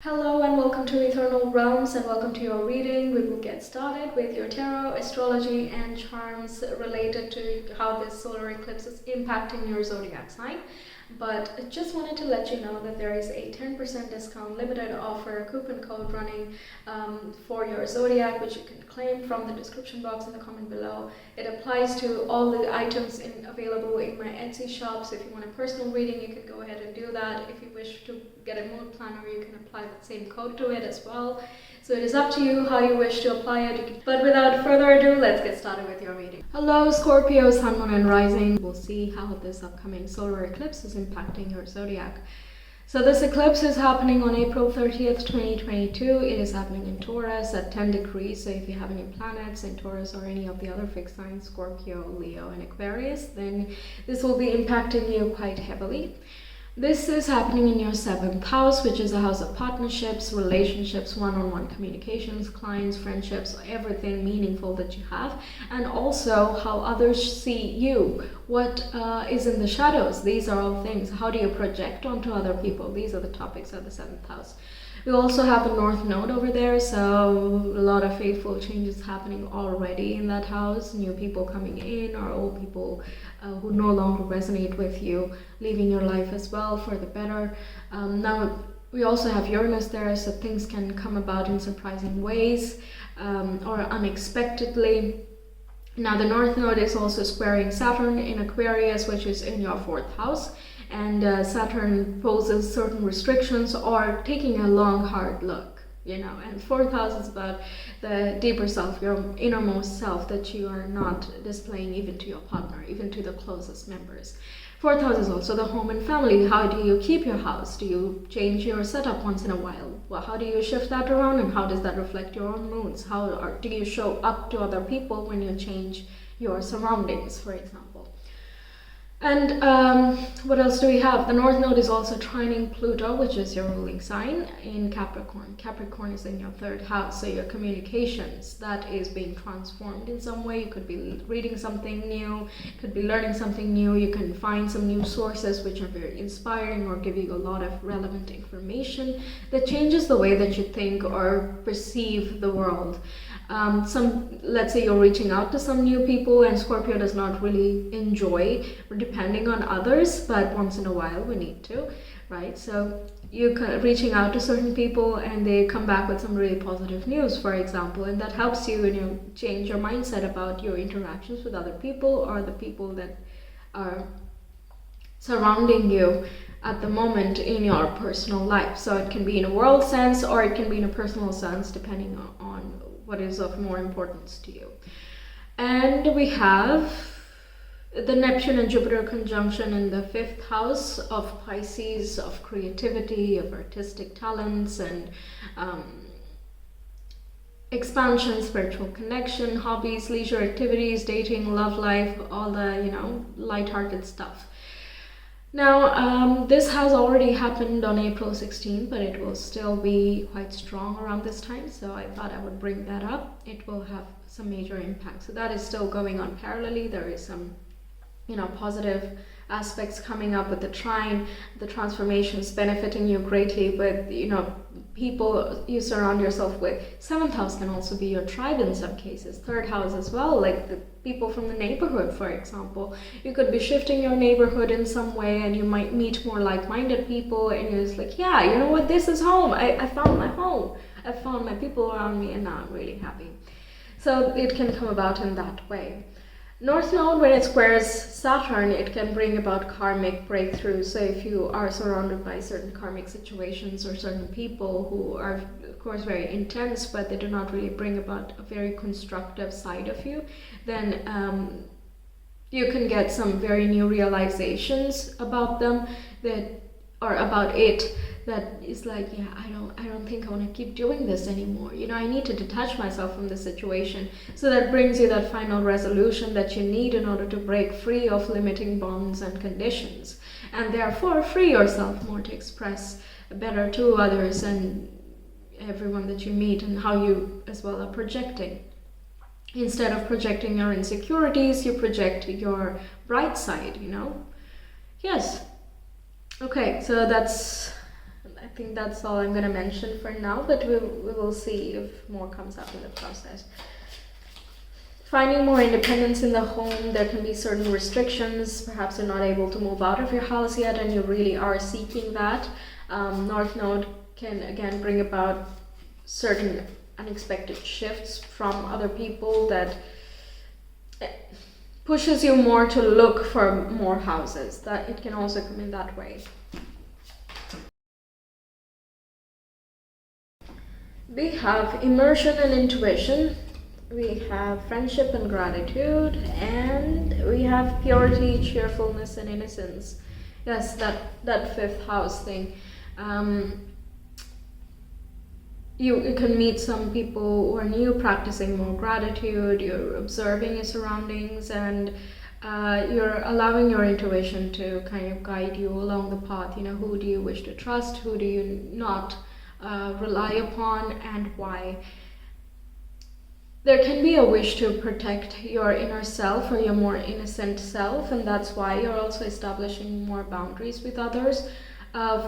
Hello and welcome to Ethernal Realms and welcome to your reading. We will get started with your tarot, astrology and charms related to how this solar eclipse is impacting your zodiac sign. But I just wanted to let you know that there is a 10% discount limited offer coupon code running for your zodiac, which you can claim from the description box in the comment below. It applies to all the items available in my Etsy shop. So if you want a personal reading, you can go ahead and do that. If you wish to get a mood planner, you can apply that same code to it as well. So it is up to you how you wish to apply it. But without further ado, let's get started with your reading. Hello Scorpio, Sun, Moon and Rising. We'll see how this upcoming solar eclipse is impacting your zodiac. So this eclipse is happening on April 30th, 2022. It is happening in Taurus at 10 degrees. So if you have any planets in Taurus or any of the other fixed signs, Scorpio, Leo and Aquarius, then this will be impacting you quite heavily. This is happening in your 7th house, which is a house of partnerships, relationships, one-on-one communications, clients, friendships, everything meaningful that you have, and also how others see you. What is in the shadows? These are all things. How do you project onto other people? These are the topics of the 7th house. We also have a North Node over there, so a lot of fateful changes happening already in that house. New people coming in or old people who no longer resonate with you, leaving your life as well for the better. Now we also have Uranus there, so things can come about in surprising ways or unexpectedly. Now the North Node is also squaring Saturn in Aquarius, which is in your 4th house. And Saturn poses certain restrictions or taking a long, hard look, and 4th house is about the deeper self, your innermost self that you are not displaying even to your partner, even to the closest members. 4th house is also the home and family. How do you keep your house? Do you change your setup once in a while? Well, how do you shift that around and how does that reflect your own moods? How do you show up to other people when you change your surroundings, for example? And what else do we have? The North Node is also trining Pluto, which is your ruling sign, in Capricorn. Capricorn is in your 3rd house, so your communications, that is being transformed in some way. You could be reading something new, could be learning something new. You can find some new sources which are very inspiring or give you a lot of relevant information that changes the way that you think or perceive the world. Let's say you're reaching out to some new people, and Scorpio does not really enjoy depending on others, but once in a while we need to, right? So you're reaching out to certain people and they come back with some really positive news, for example, and that helps you when you change your mindset about your interactions with other people or the people that are surrounding you at the moment in your personal life. So it can be in a world sense or it can be in a personal sense, depending on what is of more importance to you. And we have the Neptune and Jupiter conjunction in the 5th house of Pisces, of creativity, of artistic talents and expansion, spiritual connection, hobbies, leisure activities, dating, love life, all the lighthearted stuff. Now, this has already happened on April 16th, but it will still be quite strong around this time, so I thought I would bring that up. It will have some major impact. So that is still going on parallelly. There is some, positive aspects coming up with the trine, the transformations benefiting you greatly, but, people you surround yourself with. 7th house can also be your tribe in some cases. 3rd house as well, like the people from the neighborhood, for example. You could be shifting your neighborhood in some way and you might meet more like-minded people and you're just like, yeah, you know what, this is home. I found my home. I found my people around me and now I'm really happy. So it can come about in that way. North Node, when it squares Saturn, it can bring about karmic breakthroughs. So if you are surrounded by certain karmic situations or certain people who are, of course, very intense, but they do not really bring about a very constructive side of you, then you can get some very new realizations about them about it that is like, yeah, I don't think I want to keep doing this anymore. I need to detach myself from the situation. So that brings you that final resolution that you need in order to break free of limiting bonds and conditions, and therefore free yourself more to express better to others and everyone that you meet, and how you as well are projecting. Instead of projecting your insecurities, you project your bright side, Yes. Okay, so that's think that's all I'm going to mention for now, but we will see if more comes up in the process. Finding more independence in the home, there can be certain restrictions. Perhaps you're not able to move out of your house yet and you really are seeking that. North Node can again bring about certain unexpected shifts from other people that pushes you more to look for more houses. That it can also come in that way. We have immersion and intuition. We have friendship and gratitude, and we have purity, cheerfulness, and innocence. Yes, that fifth house thing. You can meet some people who are new, practicing more gratitude. You're observing your surroundings, and you're allowing your intuition to kind of guide you along the path. Who do you wish to trust? Who do you not rely upon, and why? There can be a wish to protect your inner self or your more innocent self, and that's why you're also establishing more boundaries with others.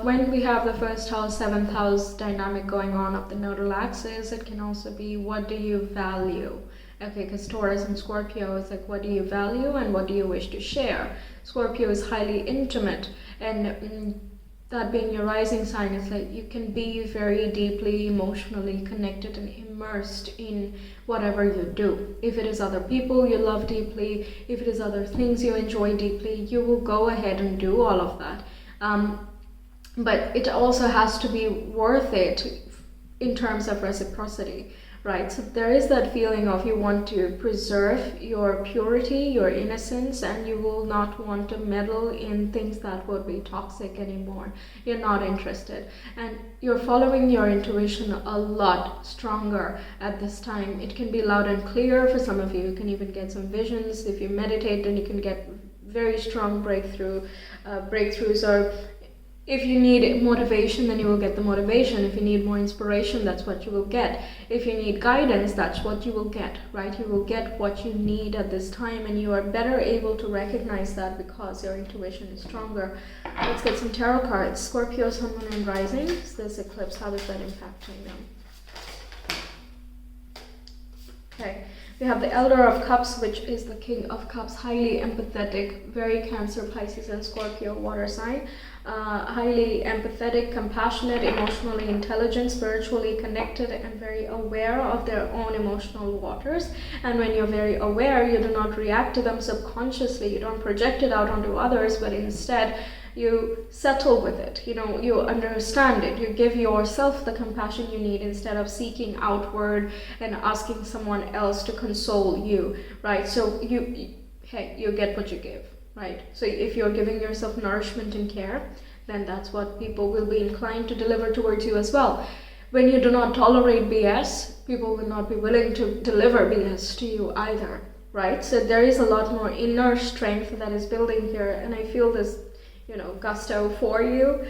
When we have the first house, seventh house dynamic going on of the nodal axis, it can also be, what do you value? Okay, because Taurus and Scorpio is like, what do you value and what do you wish to share? Scorpio is highly intimate, and that being your rising sign, is like you can be very deeply emotionally connected and immersed in whatever you do. If it is other people you love deeply, if it is other things you enjoy deeply, you will go ahead and do all of that. But it also has to be worth it in terms of reciprocity, right? So there is that feeling of you want to preserve your purity, your innocence, and you will not want to meddle in things that would be toxic anymore. You're not interested, and you're following your intuition a lot stronger at this time. It can be loud and clear for some of you. You can even get some visions. If you meditate, then you can get very strong breakthroughs. Or if you need motivation, then you will get the motivation. If you need more inspiration, that's what you will get. If you need guidance, that's what you will get, right? You will get what you need at this time, and you are better able to recognize that because your intuition is stronger. Let's get some tarot cards. Scorpio, Sun, Moon, and Rising. So this eclipse, how is that impacting them? Okay. We have the Elder of Cups, which is the King of Cups, highly empathetic, very Cancer, Pisces, and Scorpio water sign. Highly empathetic, compassionate, emotionally intelligent, spiritually connected, and very aware of their own emotional waters. And when you're very aware, you do not react to them subconsciously. You don't project it out onto others, but instead you settle with it. You understand it. You give yourself the compassion you need instead of seeking outward and asking someone else to console you, right? So you get what you give, right? So if you're giving yourself nourishment and care, then that's what people will be inclined to deliver towards you as well. When you do not tolerate BS, people will not be willing to deliver BS to you either, right? So there is a lot more inner strength that is building here, and I feel this gusto for you.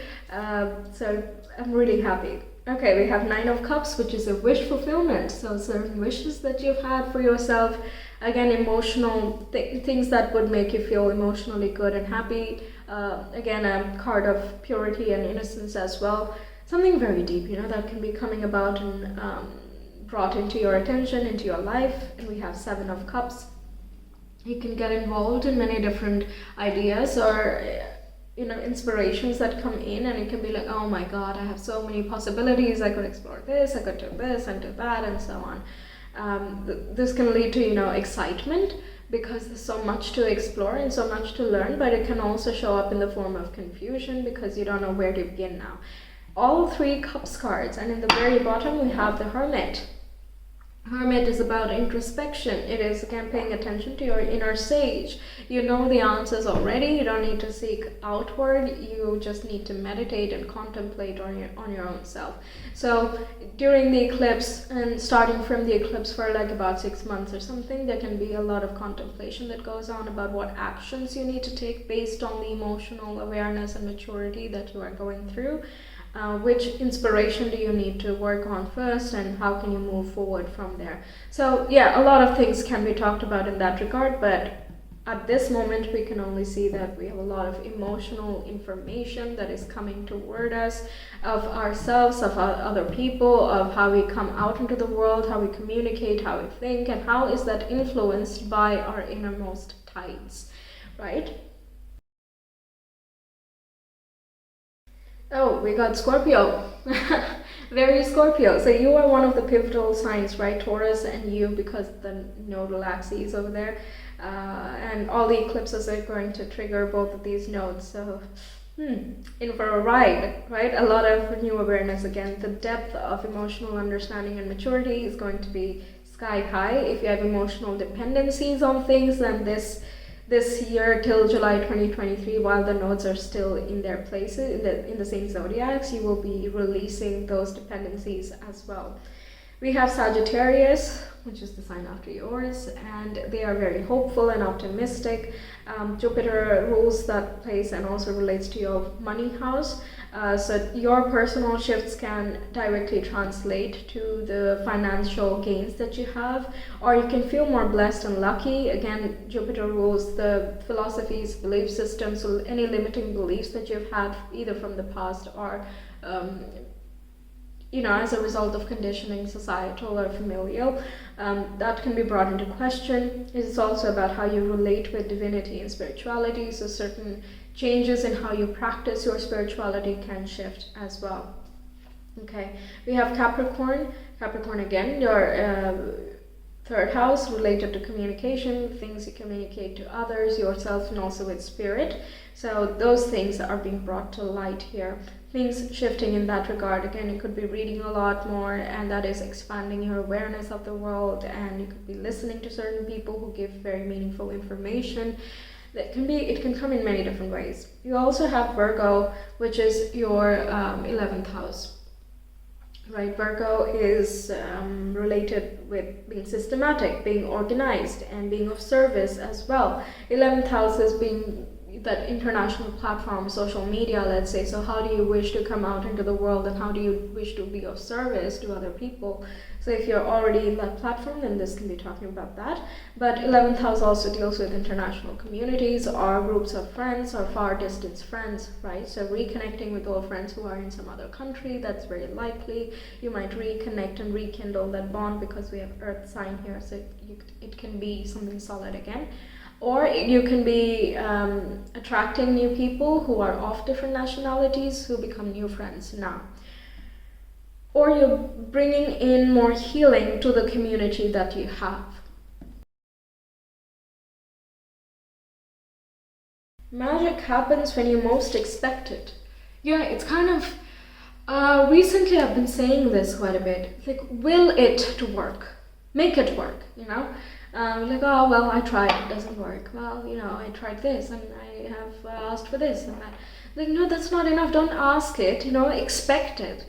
So I'm really happy. Okay, we have Nine of Cups, which is a wish fulfillment. So certain wishes that you've had for yourself. Again, emotional things that would make you feel emotionally good and happy. Again, a card of purity and innocence as well. Something very deep, that can be coming about and brought into your attention, into your life. And we have Seven of Cups. You can get involved in many different ideas or inspirations that come in, and it can be like, oh my god, I have so many possibilities. I could explore this, I could do this and do that, and so on. This can lead to excitement because there's so much to explore and so much to learn, but it can also show up in the form of confusion because you don't know where to begin now. All three Cups cards, and in the very bottom we have the Hermit. Hermit is about introspection. It is, again, paying attention to your inner sage. You know the answers already. You don't need to seek outward. You just need to meditate and contemplate on your own self. So during the eclipse, and starting from the eclipse for like about 6 months or something, there can be a lot of contemplation that goes on about what actions you need to take based on the emotional awareness and maturity that you are going through. Which inspiration do you need to work on first, and how can you move forward from there? So yeah, a lot of things can be talked about in that regard, but at this moment we can only see that we have a lot of emotional information that is coming toward us, of ourselves, of other people, of how we come out into the world, how we communicate, how we think, and how is that influenced by our innermost tides, right? Oh, we got Scorpio. Very Scorpio. So you are one of the pivotal signs, right? Taurus and you, because the nodal axes over there. And all the eclipses are going to trigger both of these nodes. So, in for a ride, right? A lot of new awareness again. The depth of emotional understanding and maturity is going to be sky high. If you have emotional dependencies on things, then this year till July 2023, while the nodes are still in their places in the same zodiacs, you will be releasing those dependencies as well. We have Sagittarius, which is the sign after yours, and they are very hopeful and optimistic. Jupiter rules that place and also relates to your money house. So your personal shifts can directly translate to the financial gains that you have, or you can feel more blessed and lucky. Again, Jupiter rules the philosophies, belief systems, so any limiting beliefs that you've had either from the past or as a result of conditioning, societal or familial, that can be brought into question. It is also about how you relate with divinity and spirituality, so certain changes in how you practice your spirituality can shift as well. Okay, we have Capricorn. Capricorn again, your third house, related to communication, things you communicate to others, yourself, and also with spirit. So those things are being brought to light here. Things shifting in that regard. Again, you could be reading a lot more, and that is expanding your awareness of the world, and you could be listening to certain people who give very meaningful information. It can come in many different ways. You also have Virgo, which is your 11th house. Right, Virgo is related with being systematic, being organized, and being of service as well. 11th house is being that international platform, social media, let's say. So how do you wish to come out into the world, and how do you wish to be of service to other people? So if you're already in that platform, then this can be talking about that. But 11th house also deals with international communities or groups of friends or far distance friends, right? So reconnecting with old friends who are in some other country, that's very likely. You might reconnect and rekindle that bond because we have earth sign here, so it can be something solid again. Or you can be attracting new people who are of different nationalities who become new friends now. Or you're bringing in more healing to the community that you have. Magic happens when you most expect it. Yeah, it's kind of... recently I've been saying this quite a bit. It's like, will it to work? Make it work, like, oh, well, I tried, it doesn't work. Well, I tried this, and I have asked for this and that. Like, no, that's not enough. Don't ask it, expect it.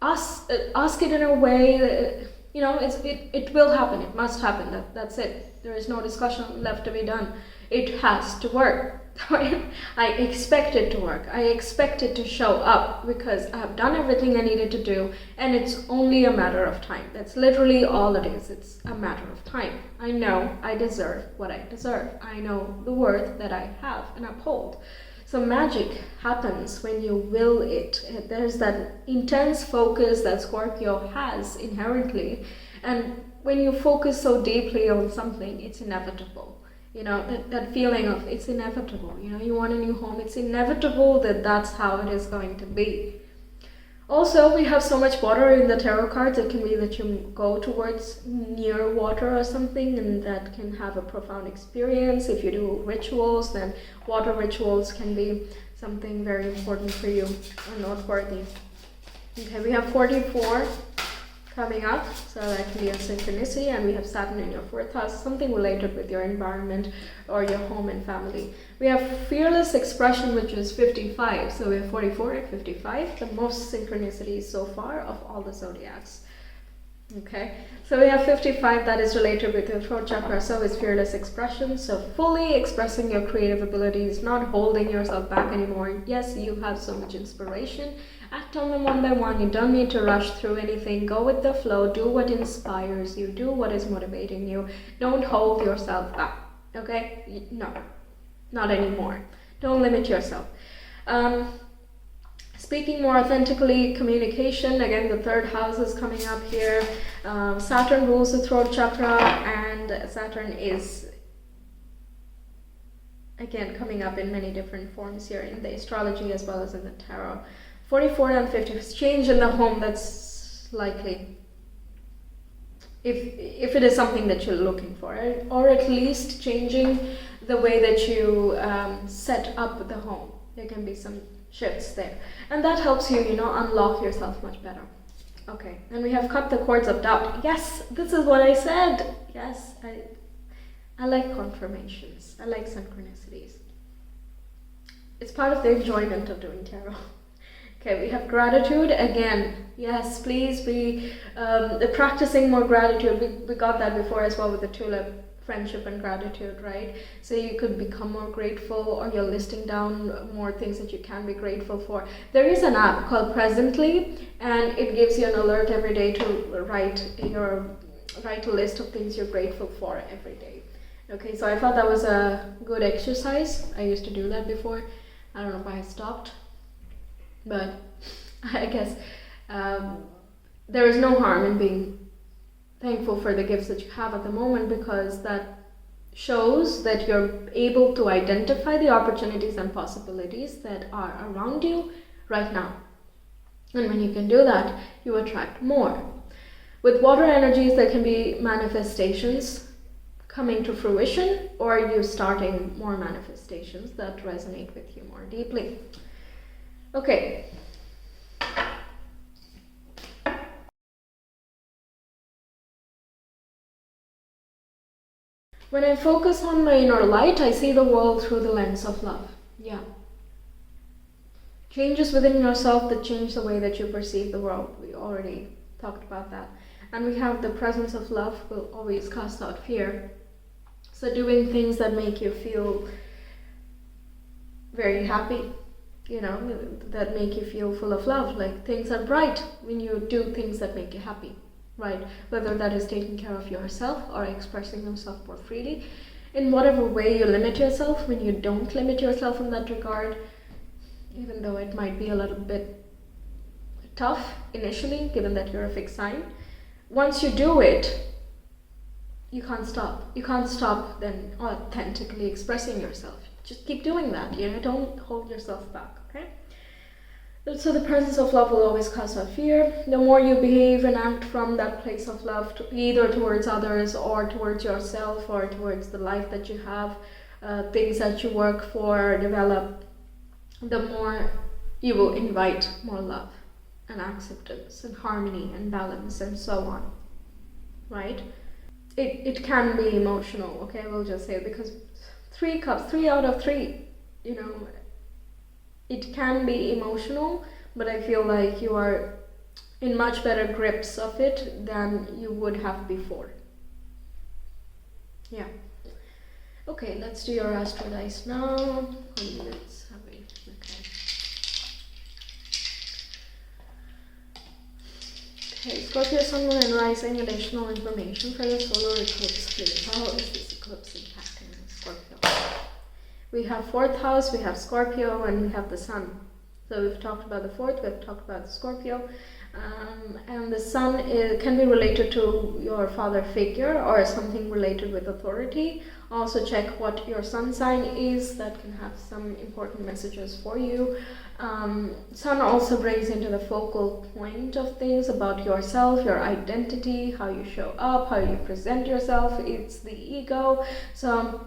Ask it in a way that, it will happen. It must happen. That's it. There is no discussion left to be done. It has to work. I expect it to work. I expect it to show up because I have done everything I needed to do, and it's only a matter of time. That's literally all it is. It's a matter of time. I know I deserve what I deserve. I know the worth that I have and uphold. So magic happens when you will it. There's that intense focus that Scorpio has inherently, and when you focus so deeply on something, it's inevitable. That feeling of it's inevitable. You want a new home, it's inevitable that's how it is going to be. Also, we have so much water in the tarot cards. It can be that you go towards near water or something, and that can have a profound experience. If you do rituals, then water rituals can be something very important for you or noteworthy. Okay, we have 44 coming up, so that can be a synchronicity, and we have Saturn in your 4th house, something related with your environment or your home and family. We have fearless expression, which is 55, so we have 44 and 55, the most synchronicities so far of all the zodiacs. Okay, so we have 55 that is related with your throat chakra, so it's fearless expression, so fully expressing your creative abilities, not holding yourself back anymore. Yes, you have so much inspiration. Act on them one by one. You don't need to rush through anything. Go with the flow. Do what inspires you. Do what is motivating you. Don't hold yourself back. okay? No, not anymore. Don't limit yourself. Speaking more authentically, communication, again, the third house is coming up here. Saturn rules the throat chakra, and Saturn is, again, coming up in many different forms here in the astrology as well as in the tarot. 44 and 50, change in the home, that's likely. If it is something that you're looking for, or at least changing the way that you set up the home. There can be some shifts there, and that helps you, unlock yourself much better. Okay, and we have cut the cords of doubt. Yes, this is what I said. Yes, I like confirmations. I like synchronicities. It's part of the enjoyment of doing tarot. Okay, we have gratitude again. Yes, please be practicing more gratitude. We got that before as well with the tulip, friendship and gratitude, right? So you could become more grateful, or you're listing down more things that you can be grateful for. There is an app called Presently, and it gives you an alert every day to write a list of things you're grateful for every day. Okay, so I thought that was a good exercise. I used to do that before. I don't know if I stopped, but I guess there is no harm in being thankful for the gifts that you have at the moment, because that shows that you're able to identify the opportunities and possibilities that are around you right now. And when you can do that, you attract more. With water energies, there can be manifestations coming to fruition, or you starting more manifestations that resonate with you more deeply. Okay. When I focus on my inner light, I see the world through the lens of love. Yeah. Changes within yourself that change the way that you perceive the world. We already talked about that. And we have the presence of love will always cast out fear. So doing things that make you feel very happy, that make you feel full of love. Like, things are bright when you do things that make you happy. Right, whether that is taking care of yourself or expressing yourself more freely. In whatever way you limit yourself, when you don't limit yourself in that regard, even though it might be a little bit tough initially, given that you're a fixed sign, once you do it, you can't stop. You can't stop then authentically expressing yourself. Just keep doing that, don't hold yourself back, okay? So the presence of love will always cast out fear. The more you behave and act from that place of love, either towards others or towards yourself or towards the life that you have, things that you work for, develop, the more you will invite more love and acceptance and harmony and balance and so on, right? It can be emotional, okay, we'll just say it, because 3 cups, 3 out of 3, it can be emotional, but I feel like you are in much better grips of it than you would have before. Yeah. Okay, let's do your astro dice now. Let's have it. Okay. Okay, Scorpio, Sun, Moon, and Rising. Additional information for the solar eclipse, please. How is this eclipse impacting Scorpio? We have 4th house, we have Scorpio, and we have the Sun. So we've talked about the 4th, we've talked about the Scorpio. And the Sun can be related to your father figure or something related with authority. Also check what your Sun sign is. That can have some important messages for you. Sun also brings into the focal point of things about yourself, your identity, how you show up, how you present yourself. It's the ego. So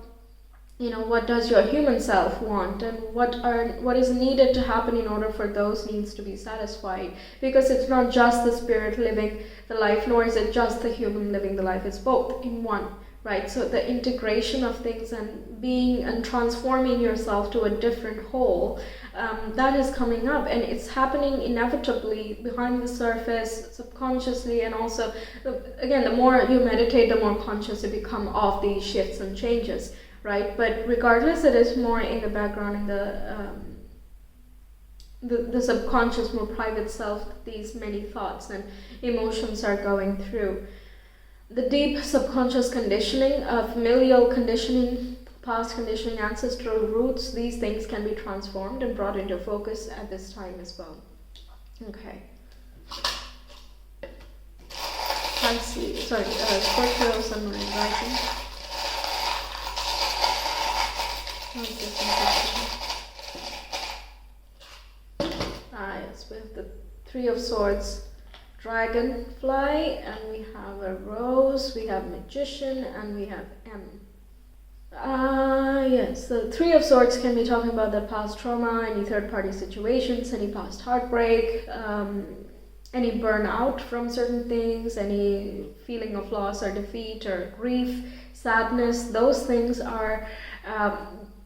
what does your human self want, and what is needed to happen in order for those needs to be satisfied, because it's not just the spirit living the life, nor is it just the human living the life. It's both in one, right? So the integration of things and being and transforming yourself to a different whole, that is coming up, and it's happening inevitably behind the surface, subconsciously, and also again, the more you meditate, the more conscious you become of these shifts and changes. Right, but regardless, it is more in the background, in the subconscious, more private self, that these many thoughts and emotions are going through. The deep subconscious conditioning, familial conditioning, past conditioning, ancestral roots, these things can be transformed and brought into focus at this time as well. Okay. Scorpio, Sun, Moon, and Rising. Yes, we have the Three of Swords, Dragonfly, and we have a Rose, we have Magician, and we have M. Yes, the Three of Swords can be talking about the past trauma, any third-party situations, any past heartbreak, any burnout from certain things, any feeling of loss or defeat or grief, sadness. Those things are,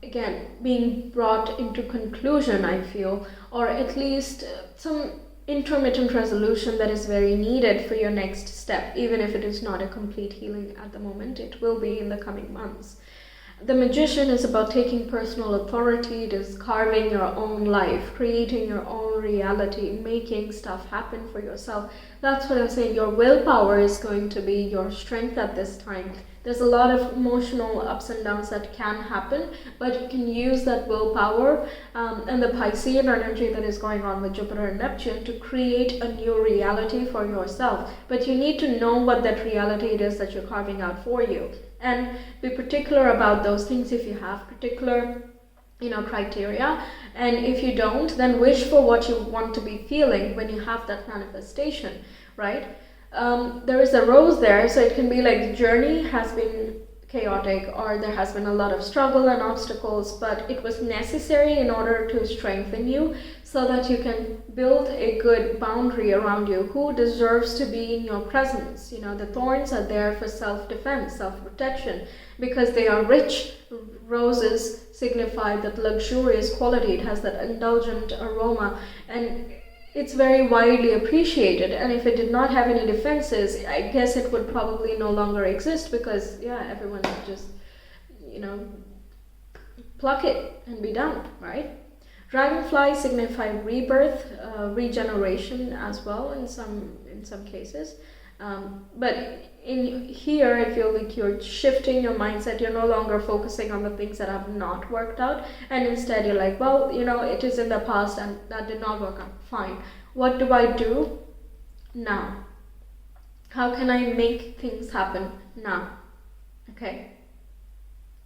again, being brought into conclusion, I feel, or at least some intermittent resolution that is very needed for your next step, even if it is not a complete healing at the moment. It will be in the coming months. The Magician is about taking personal authority. It is carving your own life, creating your own reality, making stuff happen for yourself. That's what I'm saying. Your willpower is going to be your strength at this time. There's a lot of emotional ups and downs that can happen, but you can use that willpower and the Piscean energy that is going on with Jupiter and Neptune to create a new reality for yourself. But you need to know what that reality it is that you're carving out for you. And be particular about those things if you have particular, criteria. And if you don't, then wish for what you want to be feeling when you have that manifestation, right? There is a Rose there, so it can be like the journey has been chaotic, or there has been a lot of struggle and obstacles, but it was necessary in order to strengthen you so that you can build a good boundary around you. Who deserves to be in your presence? The thorns are there for self-defense, self-protection, because they are rich. Roses signify that luxurious quality. It has that indulgent aroma, and it's very widely appreciated. And if it did not have any defenses, I guess it would probably no longer exist, because everyone would just pluck it and be done, right? Dragonfly signify rebirth, regeneration as well in some cases. But in here, I feel like you're shifting your mindset. You're no longer focusing on the things that have not worked out, and instead you're like, well, it is in the past and that did not work out. Fine. What do I do now? How can I make things happen now? Okay.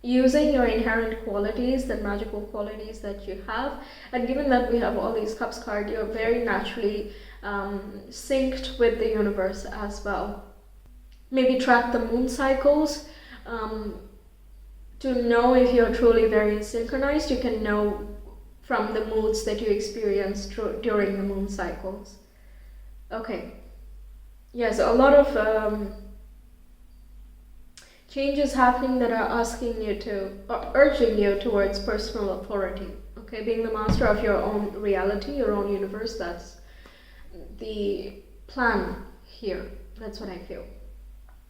Using your inherent qualities, the magical qualities that you have, and given that we have all these cups card, you're very naturally synced with the universe as well. Maybe track the moon cycles to know if you're truly very synchronized. You can know from the moods that you experience during the moon cycles. Okay. So a lot of changes happening that are asking you to, or urging you towards personal authority. Okay, being the master of your own reality, your own universe, that's the plan here. That's what I feel.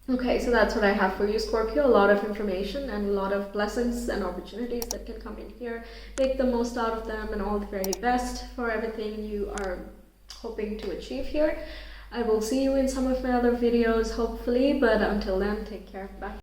Okay, so that's what I have for you, Scorpio. A lot of information and a lot of blessings and opportunities that can come in here. Make the most out of them, and all the very best for everything you are hoping to achieve here. I will see you in some of my other videos, hopefully, but until then, take care. Bye.